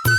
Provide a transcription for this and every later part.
Hi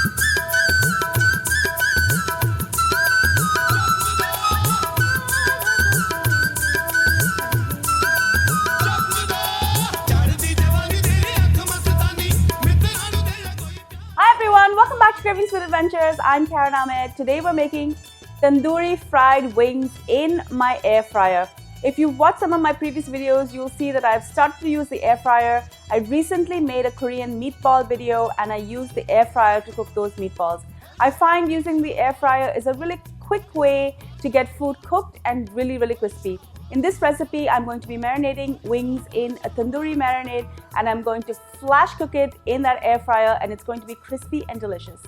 everyone, welcome back to Cravings with Adventures. I'm Ahmed. Today we're making tandoori fried wings in my air fryer. If you've watched some of my previous videos, you'll see that I've started to use the air fryer. I recently made a Korean meatball video and I used the air fryer to cook those meatballs. I find using the air fryer is a really quick way to get food cooked and really crispy. In this recipe, I'm going to be marinating wings in a tandoori marinade and I'm going to flash cook it in that air fryer and it's going to be crispy and delicious.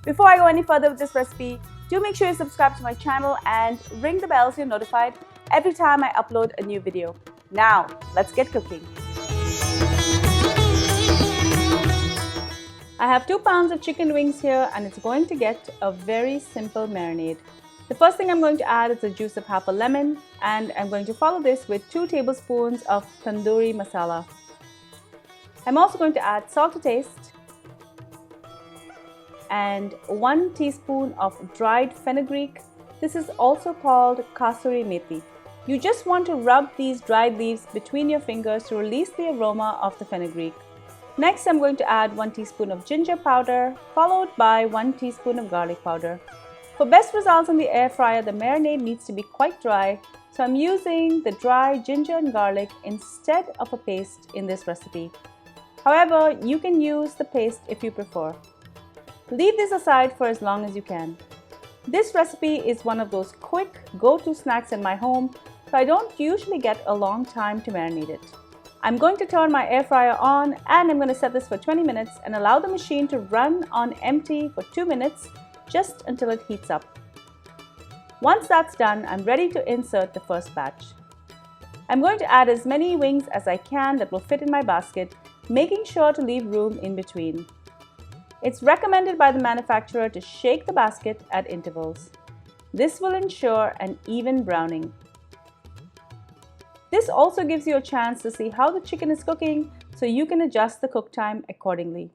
Before I go any further with this recipe, do make sure you subscribe to my channel and ring the bell so you're notified every time I upload a new video. Now, let's get cooking. I have 2 pounds of chicken wings here and it's going to get a very simple marinade. The first thing I'm going to add is the juice of half a lemon and I'm going to follow this with 2 tablespoons of Tandoori Masala. I'm also going to add salt to taste and 1 teaspoon of dried fenugreek. This is also called Kasuri Methi. You just want to rub these dried leaves between your fingers to release the aroma of the fenugreek. Next, I'm going to add 1 teaspoon of ginger powder followed by 1 teaspoon of garlic powder. For best results in the air fryer, the marinade needs to be quite dry, so I'm using the dry ginger and garlic instead of a paste in this recipe. However, you can use the paste if you prefer. Leave this aside for as long as you can. This recipe is one of those quick go-to snacks in my home, so I don't usually get a long time to marinate it. I'm going to turn my air fryer on and I'm going to set this for 20 minutes and allow the machine to run on empty for 2 minutes just until it heats up. Once that's done, I'm ready to insert the first batch. I'm going to add as many wings as I can that will fit in my basket, making sure to leave room in between. It's recommended by the manufacturer to shake the basket at intervals. This will ensure an even browning. This also gives you a chance to see how the chicken is cooking so you can adjust the cook time accordingly.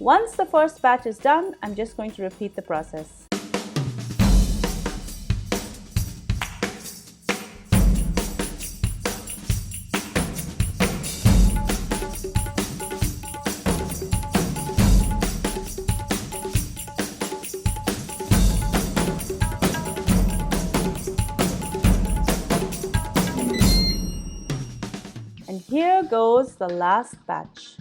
Once the first batch is done, I'm just going to repeat the process. And here goes the last batch.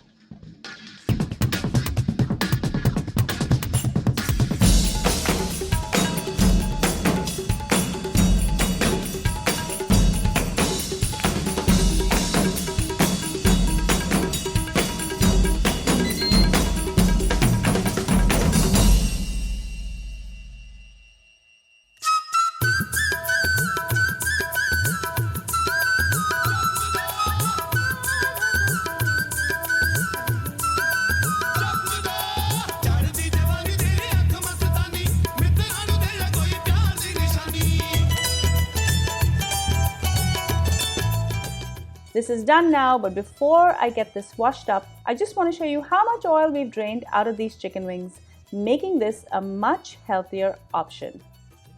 This is done now, but before I get this washed up, I just want to show you how much oil we've drained out of these chicken wings, making this a much healthier option.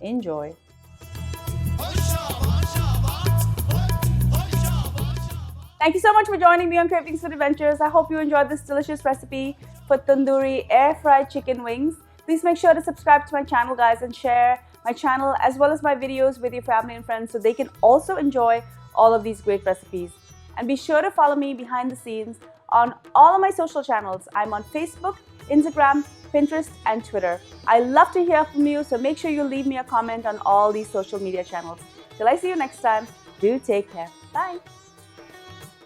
Enjoy. Thank you so much for joining me on Cravings with Adventures. I hope you enjoyed this delicious recipe for tandoori air fried chicken wings. Please make sure to subscribe to my channel, guys, and share my channel as well as my videos with your family and friends so they can also enjoy all of these great recipes. And be sure to follow me behind the scenes on all of my social channels. I'm on Facebook, Instagram, Pinterest, and Twitter. I love to hear from you, so make sure you leave me a comment on all these social media channels. Till I see you next time, do take care. Bye!